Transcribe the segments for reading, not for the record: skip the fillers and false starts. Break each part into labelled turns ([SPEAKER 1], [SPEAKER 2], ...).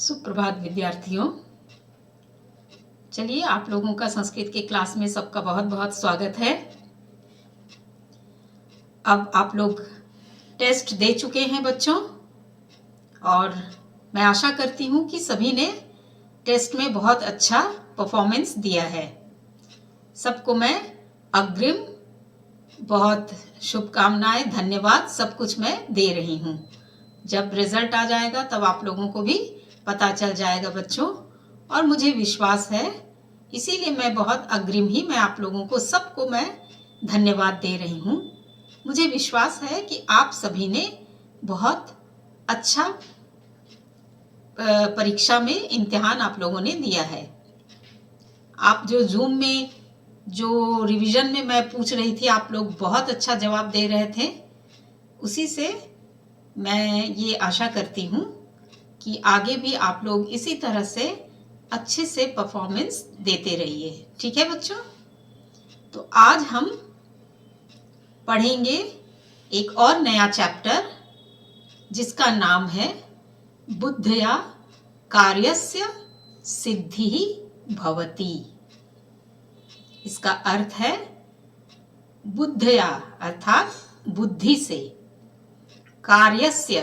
[SPEAKER 1] सुप्रभात विद्यार्थियों। चलिए, आप लोगों का संस्कृत के क्लास में सबका बहुत बहुत स्वागत है। अब आप लोग टेस्ट दे चुके हैं बच्चों, और मैं आशा करती हूँ कि सभी ने टेस्ट में बहुत अच्छा परफॉर्मेंस दिया है। सबको मैं अग्रिम बहुत शुभकामनाएं, धन्यवाद, सब कुछ मैं दे रही हूँ। जब रिजल्ट आ जाएगा तब आप लोगों को भी पता चल जाएगा बच्चों, और मुझे विश्वास है, इसीलिए मैं बहुत अग्रिम ही मैं आप लोगों को सबको मैं धन्यवाद दे रही हूँ। मुझे विश्वास है कि आप सभी ने बहुत अच्छा परीक्षा में इम्तिहान आप लोगों ने दिया है। आप जो जूम में जो रिवीजन में मैं पूछ रही थी, आप लोग बहुत अच्छा जवाब दे रहे थे। उसी से मैं ये आशा करती हूँ कि आगे भी आप लोग इसी तरह से अच्छे से परफॉर्मेंस देते रहिए। ठीक है बच्चों? तो आज हम पढ़ेंगे एक और नया चैप्टर, जिसका नाम है बुद्धया कार्यस्य सिद्धिः भवति। इसका अर्थ है बुद्धया अर्थात बुद्धि से, कार्यस्य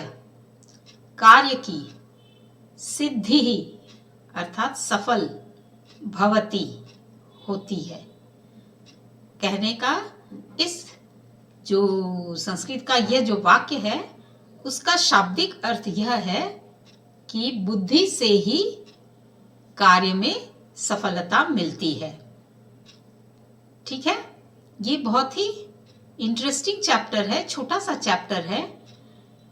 [SPEAKER 1] कार्य की, सिद्धि अर्थात सफल, भवति होती है। कहने का इस जो संस्कृत का यह जो वाक्य है, उसका शाब्दिक अर्थ यह है कि बुद्धि से ही कार्य में सफलता मिलती है। ठीक है? ये बहुत ही इंटरेस्टिंग चैप्टर है, छोटा सा चैप्टर है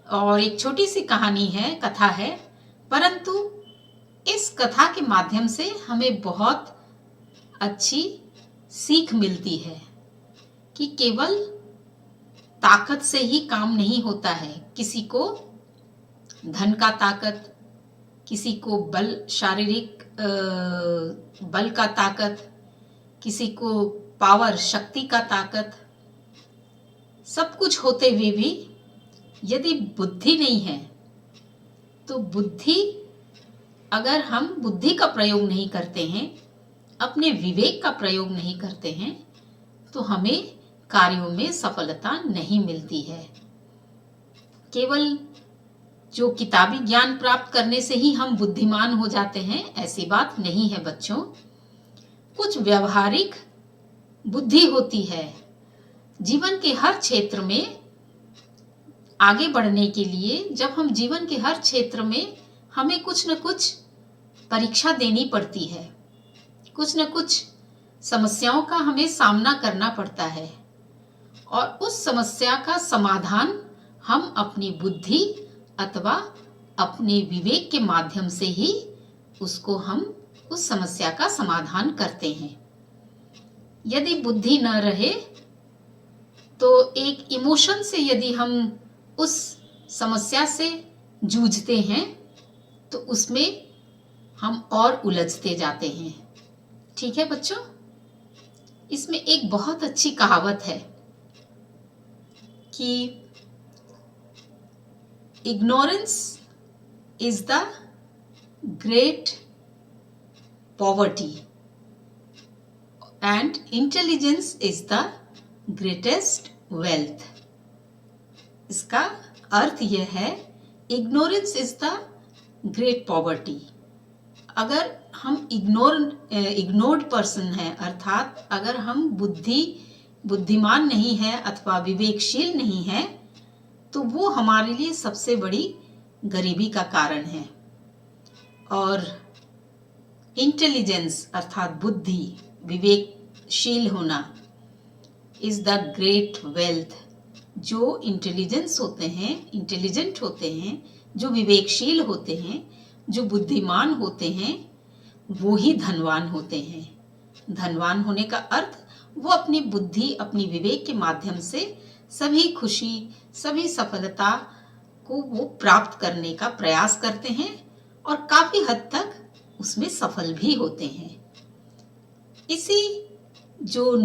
[SPEAKER 1] और एक छोटी सी कहानी है, कथा है, परंतु इस कथा के माध्यम से हमें बहुत अच्छी सीख मिलती है कि केवल ताकत से ही काम नहीं होता है। किसी को धन का ताकत, किसी को बल, शारीरिक बल का ताकत, किसी को पावर, शक्ति का ताकत, सब कुछ होते हुए भी यदि बुद्धि नहीं है, तो अगर हम बुद्धि का प्रयोग नहीं करते हैं, अपने विवेक का प्रयोग नहीं करते हैं, तो हमें कार्यों में सफलता नहीं मिलती है। केवल जो किताबी ज्ञान प्राप्त करने से ही हम बुद्धिमान हो जाते हैं, ऐसी बात नहीं है बच्चों। कुछ व्यवहारिक बुद्धि होती है। जीवन के हर क्षेत्र में आगे बढ़ने के लिए, जब हम जीवन के हर क्षेत्र में हमें कुछ न कुछ परीक्षा देनी पड़ती है, कुछ न कुछ समस्याओं का हमें सामना करना पड़ता है, और उस समस्या का समाधान हम अपनी बुद्धि अथवा अपने विवेक के माध्यम से ही उसको हम उस समस्या का समाधान करते हैं। यदि बुद्धि न रहे तो एक इमोशन से यदि हम उस समस्या से जूझते हैं, तो उसमें हम और उलझते जाते हैं। ठीक है बच्चों? इसमें एक बहुत अच्छी कहावत है कि ignorance is the great poverty and intelligence is the greatest wealth. इसका अर्थ यह है, ignorance is the great poverty. अगर हम इग्नोर्ड पर्सन है, अर्थात अगर हम बुद्धिमान नहीं है अथवा विवेकशील नहीं है, तो वो हमारे लिए सबसे बड़ी गरीबी का कारण है। और इंटेलिजेंस अर्थात बुद्धि, विवेकशील होना, इज द ग्रेट वेल्थ। जो इंटेलिजेंट होते हैं, जो विवेकशील होते हैं, जो बुद्धिमान होते हैं, वो ही धनवान होते हैं। धनवान होने का अर्थ वो अपनी बुद्धि, अपनी विवेक के माध्यम से सभी खुशी, सभी सफलता को वो प्राप्त करने का प्रयास करते हैं और काफी हद तक उसमें सफल भी होते हैं। यही जो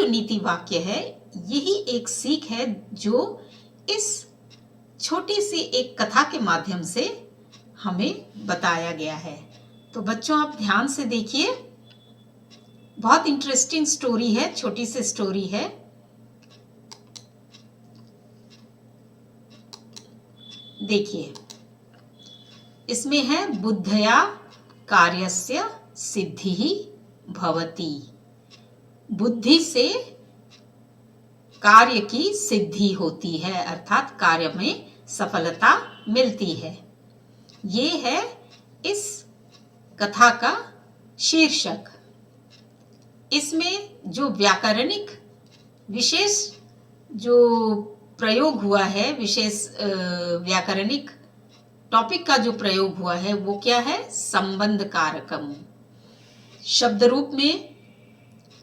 [SPEAKER 1] नीति वाक्य है, यही एक सीख है जो इस छोटी सी एक कथा के माध्यम से हमें बताया गया है। तो बच्चों आप ध्यान से देखिए, बहुत इंटरेस्टिंग स्टोरी है, छोटी सी स्टोरी है। देखिए, इसमें है बुद्धया कार्यस्य सिद्धिः भवति। बुद्धि से कार्य की सिद्धि होती है, अर्थात कार्य में सफलता मिलती है। ये है इस कथा का शीर्षक। इसमें जो व्याकरणिक विशेष जो प्रयोग हुआ है, विशेष व्याकरणिक टॉपिक का जो प्रयोग हुआ है वो क्या है? संबंध कारकम। शब्द रूप में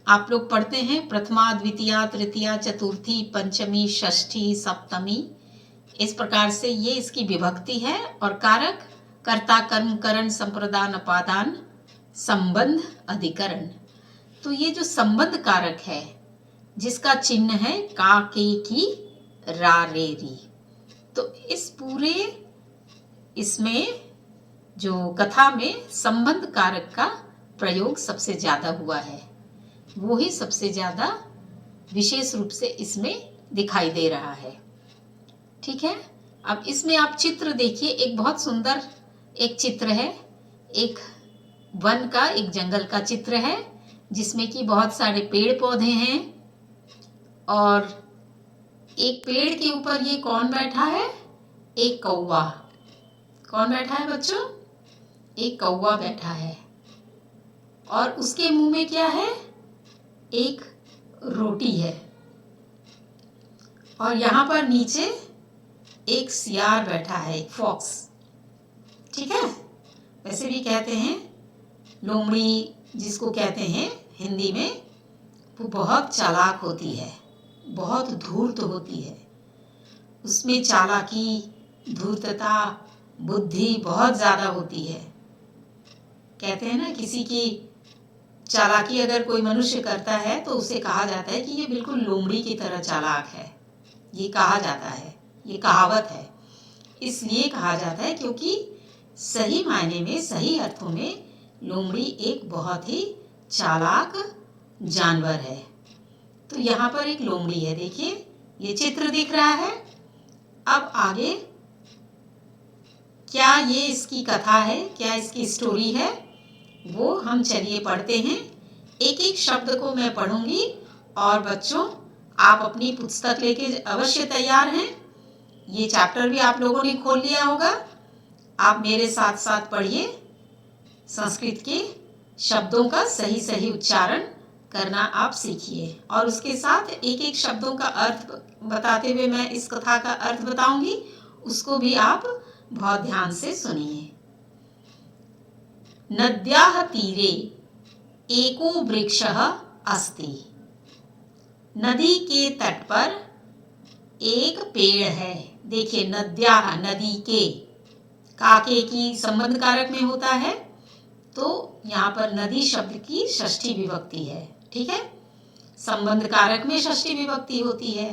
[SPEAKER 1] आप लोग पढ़ते हैं प्रथमा, द्वितीया, तृतीया, चतुर्थी, पंचमी, षष्ठी, सप्तमी, इस प्रकार से ये इसकी विभक्ति है। और कारक कर्ता, कर्म, करण, संप्रदान, अपादान, संबंध, अधिकरण। तो ये जो संबंध कारक है जिसका चिन्ह है का, के, की, रा, रे, री। तो इस पूरे इसमें जो कथा में संबंध कारक का प्रयोग सबसे ज्यादा हुआ है, वो ही सबसे ज्यादा विशेष रूप से इसमें दिखाई दे रहा है। ठीक है, अब इसमें आप चित्र देखिए। एक बहुत सुंदर एक चित्र है, एक वन का, एक जंगल का चित्र है जिसमें कि बहुत सारे पेड़ पौधे हैं। और एक पेड़ के ऊपर ये कौन बैठा है? एक कौवा। कौन बैठा है बच्चों? एक कौवा बैठा है। और उसके मुंह में क्या है? एक रोटी है। और यहाँ पर नीचे एक सियार बैठा है, एक फॉक्स। ठीक है, वैसे भी कहते हैं लोमड़ी जिसको कहते हैं हिंदी में, वो बहुत चालाक होती है, बहुत धूर्त होती है। उसमें चालाकी, धूर्तता, बुद्धि बहुत ज्यादा होती है। कहते हैं ना, किसी की चालाकी अगर कोई मनुष्य करता है तो उसे कहा जाता है कि ये बिल्कुल लोमड़ी की तरह चालाक है। ये कहा जाता है, ये कहावत है। इसलिए कहा जाता है क्योंकि सही मायने में, सही अर्थों में लोमड़ी एक बहुत ही चालाक जानवर है। तो यहाँ पर एक लोमड़ी है, देखिए ये चित्र दिख रहा है। अब आगे क्या ये इसकी कथा है, क्या इसकी स्टोरी है, वो हम चलिए पढ़ते हैं। एक एक शब्द को मैं पढ़ूंगी और बच्चों आप अपनी पुस्तक लेके अवश्य तैयार हैं। ये चैप्टर भी आप लोगों ने खोल लिया होगा। आप मेरे साथ साथ पढ़िए। संस्कृत के शब्दों का सही सही उच्चारण करना आप सीखिए। और उसके साथ एक एक शब्दों का अर्थ बताते हुए मैं इस कथा का अर्थ बताऊंगी, उसको भी आप बहुत ध्यान से सुनिए। नद्याः तीरे एको वृक्षः अस्ति। नदी के तट पर एक पेड़ है। देखिए, नद्याः, नदी के, काके की संबंध कारक में होता है, तो यहाँ पर नदी शब्द की षष्ठी विभक्ति है। ठीक है, संबंध कारक में षष्ठी विभक्ति होती है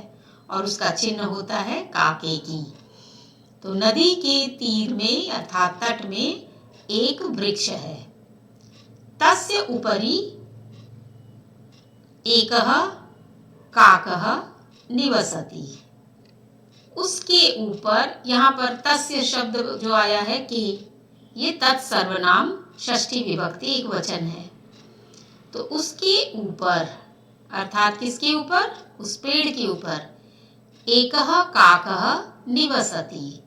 [SPEAKER 1] और उसका चिन्ह होता है काके की। तो नदी के तीर में अर्थात तट में एक वृक्ष है। तस्य उपरि एकः काकः निवसति। उसके ऊपर, यहाँ पर तस्य शब्द जो आया है के, ये तत्सर्वनाम षष्ठी विभक्ति एक वचन है। तो उसके ऊपर अर्थात किसके ऊपर? उस पेड़ के ऊपर एकः काकः निवसति,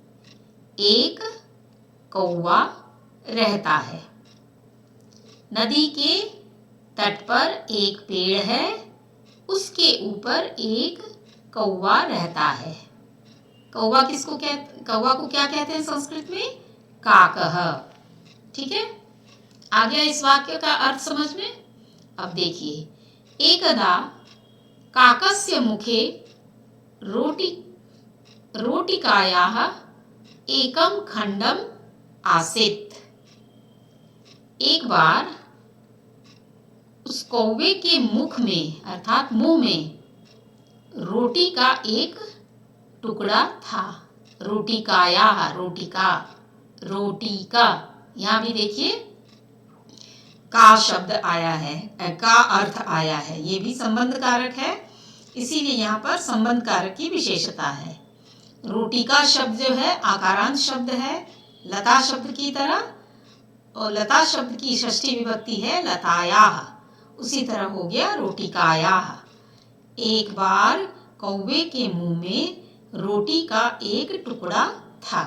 [SPEAKER 1] एक कौवा रहता है। नदी के तट पर एक पेड़ है, उसके ऊपर एक कौवा रहता है। कौवा को क्या कहते हैं संस्कृत में? काकः। ठीक है, आ गया इस वाक्य का अर्थ समझ में? अब देखिए, एकदा काकस्य मुखे रोटिकायाः एकम खंडम आसीत्। एक बार उस कौवे के मुख में अर्थात मुंह में रोटी का एक टुकड़ा था। रोटिकायाः, रोटिका, रोटी का, यहाँ भी देखिए का शब्द आया है, का अर्थ आया है, ये भी संबंध कारक है, इसीलिए यहाँ पर संबंध कारक की विशेषता है। रोटी का शब्द जो है आकारांत शब्द है लता शब्द की तरह, और लता शब्द की षष्ठी विभक्ति है लतायाः, उसी तरह हो गया रोटिकायाः। एक बार कौवे के मुंह में रोटी का एक टुकड़ा था।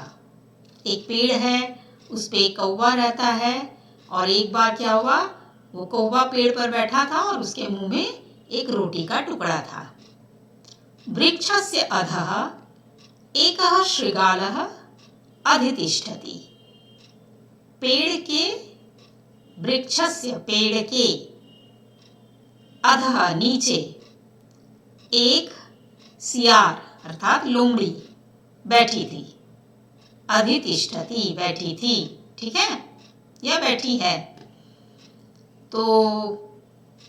[SPEAKER 1] एक पेड़ है, उस पे एक कौवा रहता है, और एक बार क्या हुआ, वो कौवा पेड़ पर बैठा था और उसके मुंह में एक रोटी का टुकड़ा था। वृक्षस्य अधः एकः शृगालः अधितिष्ठति। पेड़ के, वृक्षस्य पेड़ के, अधः नीचे, एक सियार अर्थात लोमड़ी बैठी थी। अधितिष्ठति बैठी थी, ठीक है, यह बैठी है। तो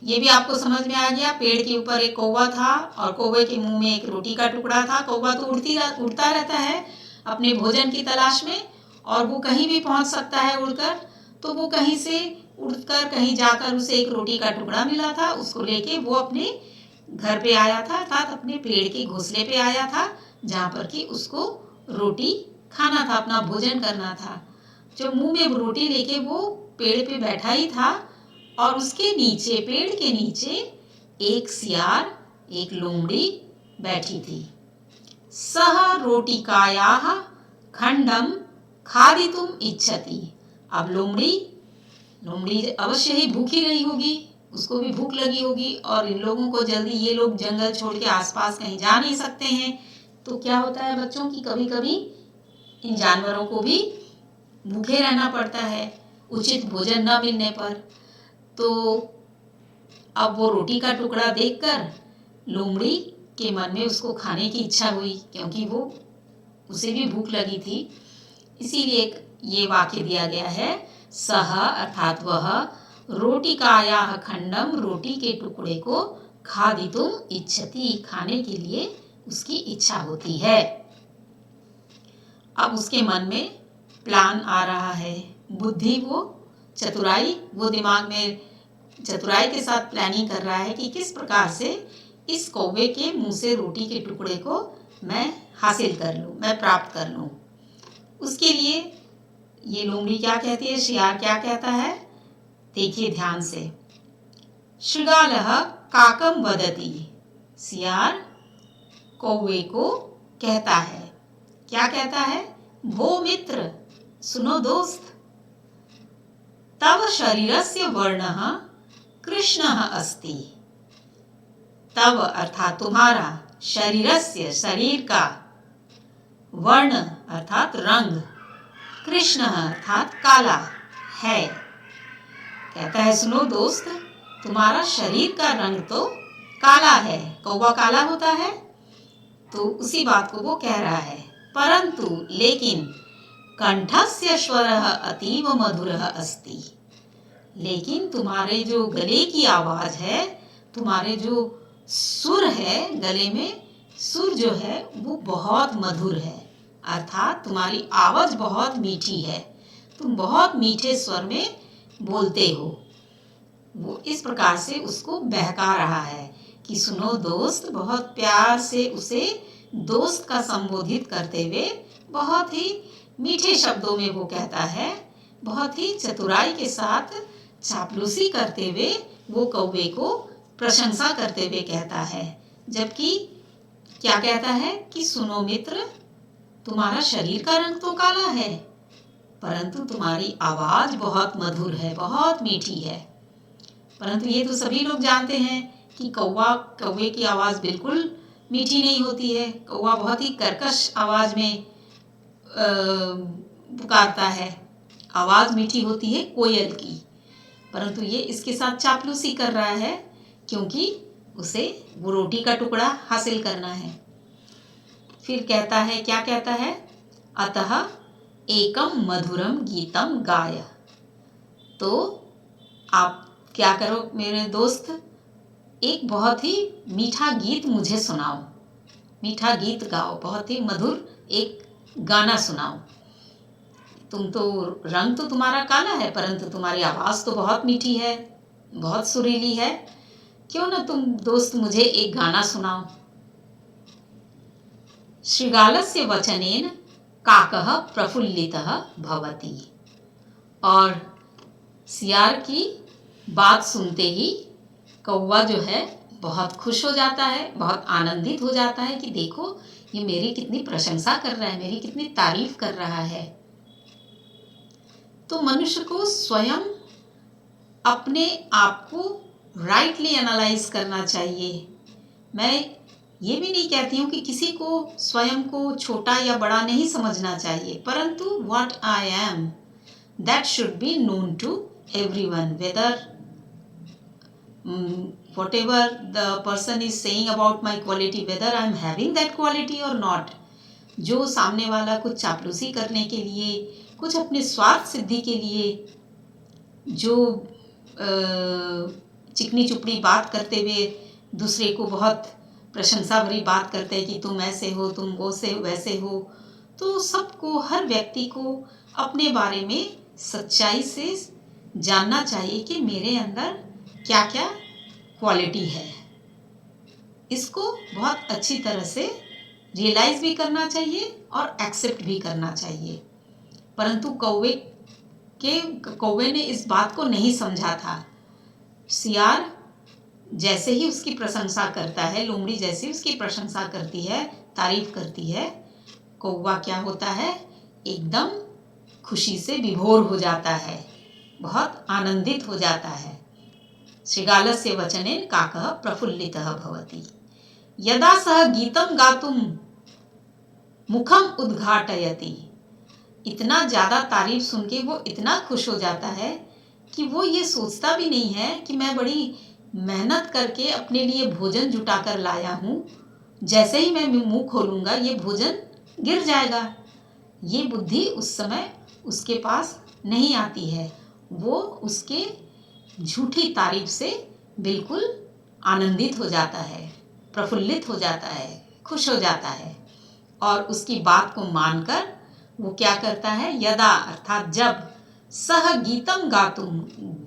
[SPEAKER 1] ये भी आपको समझ में आ गया, पेड़ के ऊपर एक कौवा था और कौवे के मुंह में एक रोटी का टुकड़ा था। कौवा तो उड़ता रहता है अपने भोजन की तलाश में, और वो कहीं भी पहुंच सकता है उड़कर, तो वो कहीं से उड़कर कहीं जाकर उसे एक रोटी का टुकड़ा मिला था, उसको लेके वो अपने घर पे आया था, अर्थात अपने पेड़ के घोंसले पे आया था, जहाँ पर कि उसको रोटी खाना था, अपना भोजन करना था। जो मुंह में रोटी लेके वो पेड़ पे बैठा ही था, और उसके नीचे, पेड़ के नीचे एक सियार, एक लोमड़ी बैठी थी। सह रोटिकायाः खंडम खादितुम इच्छति। अब लोमड़ी अवश्य ही भूखी रही होगी, उसको भी भूख लगी होगी, और इन लोगों को जल्दी, ये लोग जंगल छोड़ के आसपास कहीं जा नहीं सकते हैं, तो क्या होता है बच्चों की कभी कभी इन जानवरों को भी भूखे रहना पड़ता है उचित भोजन न मिलने पर। तो अब वो रोटी का टुकड़ा देखकर लोमड़ी के मन में उसको खाने की इच्छा हुई, क्योंकि वो उसे भी भूख लगी थी। इसीलिए ये वाक्य दिया गया है, सह अर्थात वह रोटिकायाः खंडम, रोटी के टुकड़े को खादितुम इच्छति, खाने के लिए उसकी इच्छा होती है। अब उसके मन में प्लान आ रहा है, बुद्धि, वो चतुराई, वो दिमाग में चतुराई के साथ प्लानिंग कर रहा है कि किस प्रकार से इस कौवे के मुंह से रोटी के टुकड़े को मैं हासिल कर लूं, मैं प्राप्त कर लूं। उसके लिए ये लोमड़ी क्या कहती है, शियार क्या कहता है, देखिए ध्यान से। शृगालः काकम वदति। सियार कौवे को कहता है, क्या कहता है, भो मित्र, सुनो दोस्त, तव शरीरस्य वर्णः कृष्णः अस्ति। तव अर्थात तुम्हारा, शरीरस्य शरीर का, वर्ण अर्थात रंग, कृष्ण अर्थात काला है। कहता है सुनो दोस्त, तुम्हारा शरीर का रंग तो काला है, कौवा काला होता है, तो उसी बात को वो कह रहा है। परंतु लेकिन कंठस्य स्वरः अतीव मधुरः अस्ति। लेकिन तुम्हारे जो गले की आवाज है, तुम्हारे जो सुर है, गले में सुर जो है वो बहुत मधुर है, अर्थात तुम्हारी आवाज बहुत मीठी है, तुम बहुत मीठे स्वर में बोलते हो। वो इस प्रकार से उसको बहका रहा है कि सुनो दोस्त, बहुत प्यार से उसे दोस्त का संबोधित करते हुए बहुत ही मीठे शब्दों में वो कहता है, बहुत ही चतुराई के साथ चापलूसी करते हुए वो कौवे को प्रशंसा करते हुए कहता है। जबकि क्या कहता है कि सुनो मित्र, तुम्हारा शरीर का रंग तो काला है, परंतु तुम्हारी आवाज बहुत मधुर है, बहुत मीठी है। परंतु ये तो सभी लोग जानते हैं कि कौवे की आवाज बिल्कुल मीठी नहीं होती है। कौवा बहुत ही कर्कश आवाज में पुकारता है, आवाज मीठी होती है कोयल की। परंतु ये इसके साथ चापलूसी कर रहा है, क्योंकि उसे वो रोटी का टुकड़ा हासिल करना है। फिर कहता है, क्या कहता है, अतः एकम मधुरम गीतम गाय। तो आप क्या करो मेरे दोस्त, एक बहुत ही मीठा गीत मुझे सुनाओ, मीठा गीत गाओ, बहुत ही मधुर एक गाना सुनाओ। तुम तो, रंग तो तुम्हारा काला है परंतु तुम्हारी आवाज़ तो बहुत मीठी है, बहुत सुरीली है। क्यों ना तुम दोस्त मुझे एक गाना सुनाओ। श्रृगालस्य वचनेन काकः प्रफुल्लितः भवति। और सियार की बात सुनते ही कौवा जो है बहुत खुश हो जाता है, बहुत आनंदित हो जाता है कि देखो ये मेरी कितनी प्रशंसा कर रहा है, मेरी कितनी तारीफ कर रहा है। तो मनुष्य को स्वयं अपने आप को राइटली एनालाइज करना चाहिए। मैं ये भी नहीं कहती हूँ कि किसी को स्वयं को छोटा या बड़ा नहीं समझना चाहिए, परंतु what I am that should be known to everyone, whether whatever the person is saying about my quality, whether I am having that quality or not। जो सामने वाला कुछ चापलूसी करने के लिए, कुछ अपने स्वार्थ सिद्धि के लिए जो चिकनी चुपड़ी बात करते हुए दूसरे को बहुत प्रशंसा भरी बात करते हैं कि तुम ऐसे हो, तुम वो से वैसे हो, तो सबको, हर व्यक्ति को अपने बारे में सच्चाई से जानना चाहिए कि मेरे अंदर क्या क्या क्वालिटी है। इसको बहुत अच्छी तरह से रियलाइज़ भी करना चाहिए और एक्सेप्ट भी करना चाहिए। परंतु कौवे ने इस बात को नहीं समझा था। सियार जैसे ही उसकी प्रशंसा करता है, लोमड़ी जैसे ही उसकी प्रशंसा करती है, तारीफ करती है, कौवा क्या होता है, एकदम खुशी से विभोर हो जाता है, बहुत आनंदित हो जाता है। श्रृगालस्य वचनेन काकः प्रफुल्लितः भवति। यदा सः गीतं गातुं मुखम उद्घाटयति। इतना ज़्यादा तारीफ सुन के वो इतना खुश हो जाता है कि वो ये सोचता भी नहीं है कि मैं बड़ी मेहनत करके अपने लिए भोजन जुटा कर लाया हूँ, जैसे ही मैं मुंह खोलूँगा ये भोजन गिर जाएगा। ये बुद्धि उस समय उसके पास नहीं आती है। वो उसके झूठी तारीफ से बिल्कुल आनंदित हो जाता है, प्रफुल्लित हो जाता है, खुश हो जाता है और उसकी बात को मानकर वो क्या करता है, यदा अर्थात जब, सह गीतम गातुम,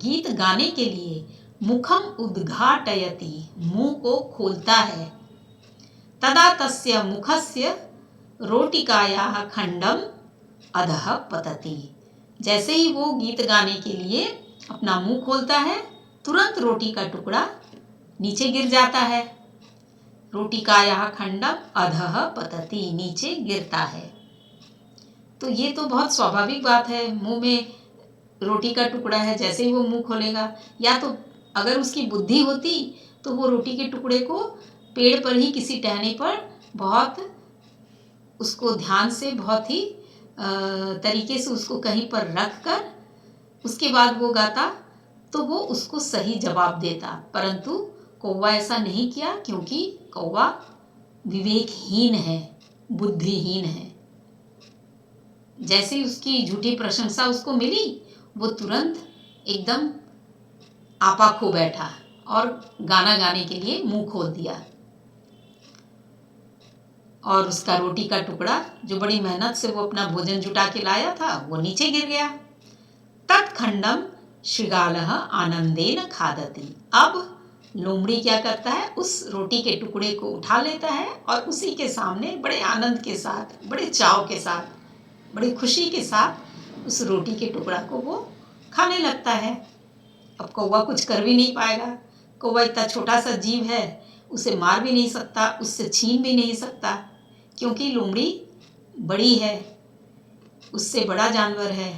[SPEAKER 1] गीत गाने के लिए, मुखम उद्घाटयति, मुंह को खोलता है, तदा तस्य मुखस्य रोटिकायाः खंडम अधः पतति। जैसे ही वो गीत गाने के लिए अपना मुंह खोलता है, तुरंत रोटी का टुकड़ा नीचे गिर जाता है। रोटिकायाः खंडम अधः पतति, नीचे गिरता है। तो ये तो बहुत स्वाभाविक बात है। मुंह में रोटी का टुकड़ा है, जैसे ही वो मुंह खोलेगा, या तो अगर उसकी बुद्धि होती तो वो रोटी के टुकड़े को पेड़ पर ही किसी टहनी पर बहुत उसको ध्यान से, बहुत ही तरीके से उसको कहीं पर रख कर उसके बाद वो गाता तो वो उसको सही जवाब देता। परंतु कौवा ऐसा नहीं किया, क्योंकि कौवा विवेकहीन है, बुद्धिहीन है। जैसे उसकी झूठी प्रशंसा उसको मिली, वो तुरंत एकदम आपा खो बैठा और गाना गाने के लिए मुंह खोल दिया और उसका रोटी का टुकड़ा, जो बड़ी मेहनत से वो अपना भोजन जुटा के लाया था, वो नीचे गिर गया। तत्खंडम श्रृगालः आनंदेन खादति। अब लोमड़ी क्या करता है, उस रोटी के टुकड़े को उठा लेता है और उसी के सामने बड़े आनंद के साथ, बड़े चाव के साथ, बड़ी खुशी के साथ उस रोटी के टुकड़ा को वो खाने लगता है। अब कौवा कुछ कर भी नहीं पाएगा। कौवा इतना छोटा सा जीव है, उसे मार भी नहीं सकता, उससे छीन भी नहीं सकता, क्योंकि लोमड़ी बड़ी है, उससे बड़ा जानवर है,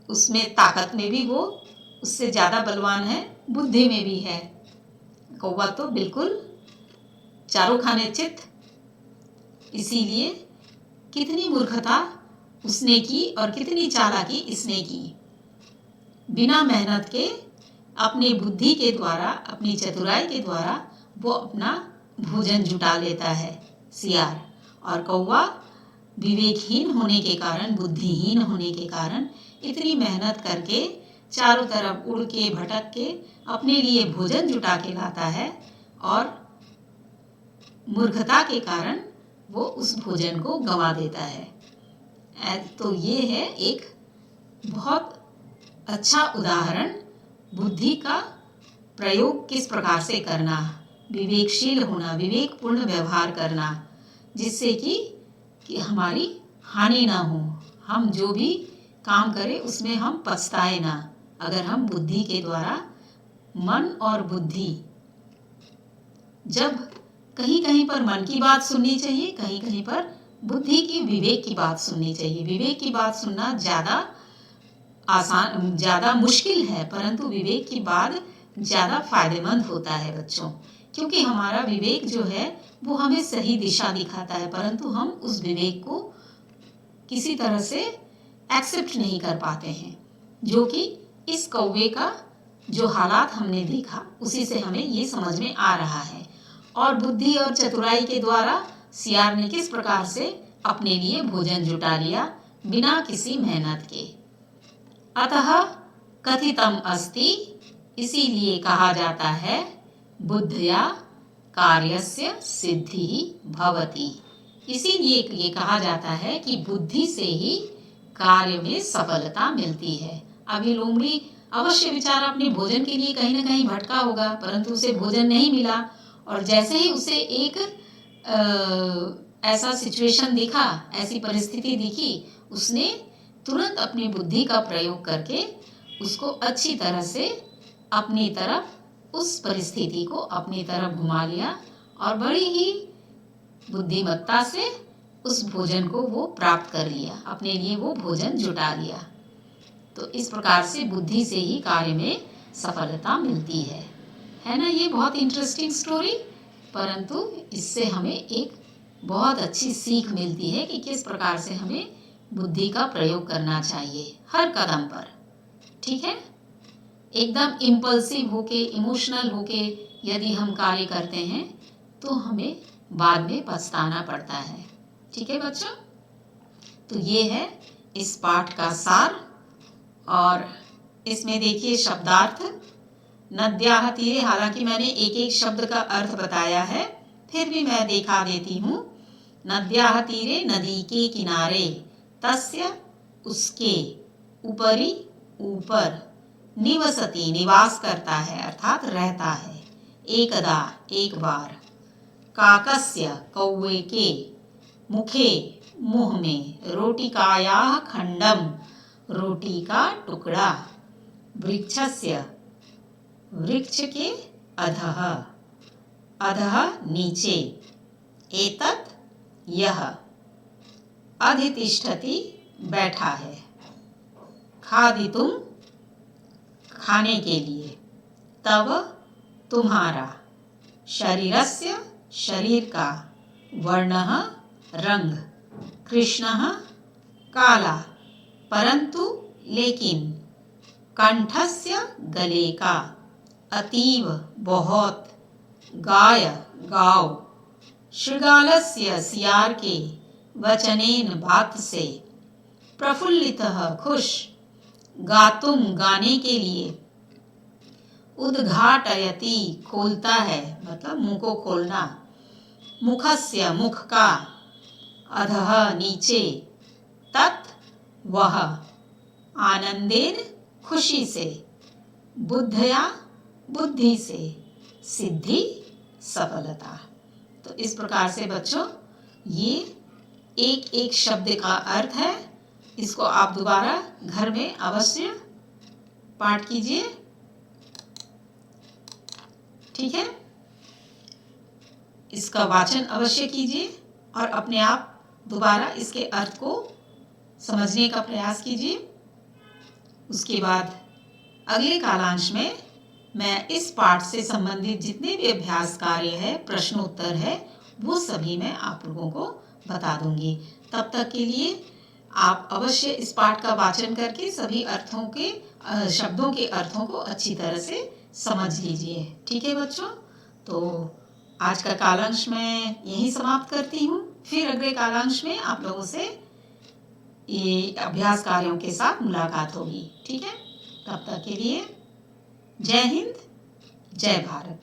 [SPEAKER 1] उसमें ताकत में भी वो उससे ज़्यादा बलवान है, बुद्धि में भी है। कौवा तो बिल्कुल चारों खाने चित। इसीलिए कितनी मूर्खता उसने की और कितनी चालाकी इसने की। बिना मेहनत के, अपनी बुद्धि के द्वारा, अपनी चतुराई के द्वारा वो अपना भोजन जुटा लेता है सियार, और कौवा विवेकहीन होने के कारण, बुद्धिहीन होने के कारण इतनी मेहनत करके चारों तरफ उड़ के, भटक के अपने लिए भोजन जुटा के लाता है और मूर्खता के कारण वो उस भोजन को गंवा देता है। तो ये है एक बहुत अच्छा उदाहरण बुद्धि का प्रयोग किस प्रकार से करना, विवेकशील होना, विवेकपूर्ण व्यवहार करना, जिससे कि हमारी हानि ना हो, हम जो भी काम करें उसमें हम पछताए ना। अगर हम बुद्धि के द्वारा, मन और बुद्धि, जब कहीं कहीं पर मन की बात सुननी चाहिए, कहीं कहीं पर बुद्धि की, विवेक की बात सुननी चाहिए। विवेक की बात सुनना ज़्यादा मुश्किल है, परंतु विवेक की बात ज़्यादा फायदेमंद होता है बच्चों, क्योंकि हमारा विवेक जो है वो हमें सही दिशा दिखाता है, परंतु हम उस विवेक को किसी तरह से एक्सेप्ट नहीं कर पाते हैं, जो कि इस कौवे का जो हालात हमने देखा उसी से हमें ये समझ में आ रहा है। और बुद्धि और चतुराई के द्वारा सियार ने किस प्रकार से अपने लिए भोजन जुटा लिया बिना किसी मेहनत के। अतः कथितम अस्ति, इसीलिए कहा जाता है, बुद्धया कार्यस्य सिद्धि भवति। इसीलिए ये कहा जाता है कि बुद्धि से ही कार्य में सफलता मिलती है। अभी लोमड़ी अवश्य बेचारा अपने भोजन के लिए कहीं न कहीं भटका होगा, परंतु उसे भोजन नहीं मिला, और जैसे ही उसे एक ऐसा सिचुएशन दिखा, ऐसी परिस्थिति दिखी, उसने तुरंत अपनी बुद्धि का प्रयोग करके उसको अच्छी तरह से अपनी तरफ, उस परिस्थिति को अपनी तरफ घुमा लिया, और बड़ी ही बुद्धिमत्ता से उस भोजन को वो प्राप्त कर लिया, अपने लिए वो भोजन जुटा लिया। तो इस प्रकार से बुद्धि से ही कार्य में सफलता मिलती है ना। ये बहुत इंटरेस्टिंग स्टोरी, परंतु इससे हमें एक बहुत अच्छी सीख मिलती है कि किस प्रकार से हमें बुद्धि का प्रयोग करना चाहिए हर कदम पर। ठीक है, एकदम इम्पल्सिव होके, इमोशनल होके यदि हम कार्य करते हैं तो हमें बाद में पछताना पड़ता है। ठीक है बच्चों, तो ये है इस पाठ का सार। और इसमें देखिए शब्दार्थ, नद्याः तीरे, हालांकि मैंने एक एक शब्द का अर्थ बताया है, फिर भी मैं दिखा देती हूँ। नद्याः तीरे, नदी के किनारे, तस्य, उसके, ऊपरी, ऊपर, निवसति, निवास करता है अर्थात रहता है, एकदा, एक बार, काकस्य, कौवे के, मुखे, मुंह में, रोटिकायाः खंडम, रोटी का टुकड़ा, वृक्षस्य, वृक्ष के अधः, अधः नीचे, एतत्, यह, अधितिष्ठति, बैठा है, खादितुम, खाने के लिए, तव, तुम्हारा, शरीरस्य, शरीर का, वर्णः, रंग, कृष्णः, काला, परंतु, लेकिन, कंठस्य, गले का, अतीव, बहुत, गाय, गाओ, शृगालस्य, सियार के, वचनेन, बात से, प्रफुल्लितः, खुश, गातुम, गाने के लिए, उद्घाटयति, खोलता है, मतलब मुंह को खोलना, मुखस्य, मुख का, अधः, नीचे, तत्, वह, आनंदेन, खुशी से, बुद्धया, बुद्धि से, सिद्धि, सफलता। तो इस प्रकार से बच्चों ये एक एक शब्द का अर्थ है। इसको आप दोबारा घर में अवश्य पाठ कीजिए। ठीक है, इसका वाचन अवश्य कीजिए और अपने आप दोबारा इसके अर्थ को समझने का प्रयास कीजिए। उसके बाद अगले कालांश में मैं इस पाठ से संबंधित जितने भी अभ्यास कार्य है, प्रश्न उत्तर है, वो सभी मैं आप लोगों को बता दूंगी। तब तक के लिए आप अवश्य इस पाठ का वाचन करके सभी अर्थों के, शब्दों के अर्थों को अच्छी तरह से समझ लीजिए। ठीक है बच्चों, तो आज का कालांश मैं यहीं समाप्त करती हूँ। फिर अगले कालांश में आप लोगों से ये अभ्यास कार्यों के साथ मुलाकात होगी। ठीक है, तब तक के लिए जय हिंद, जय भारत।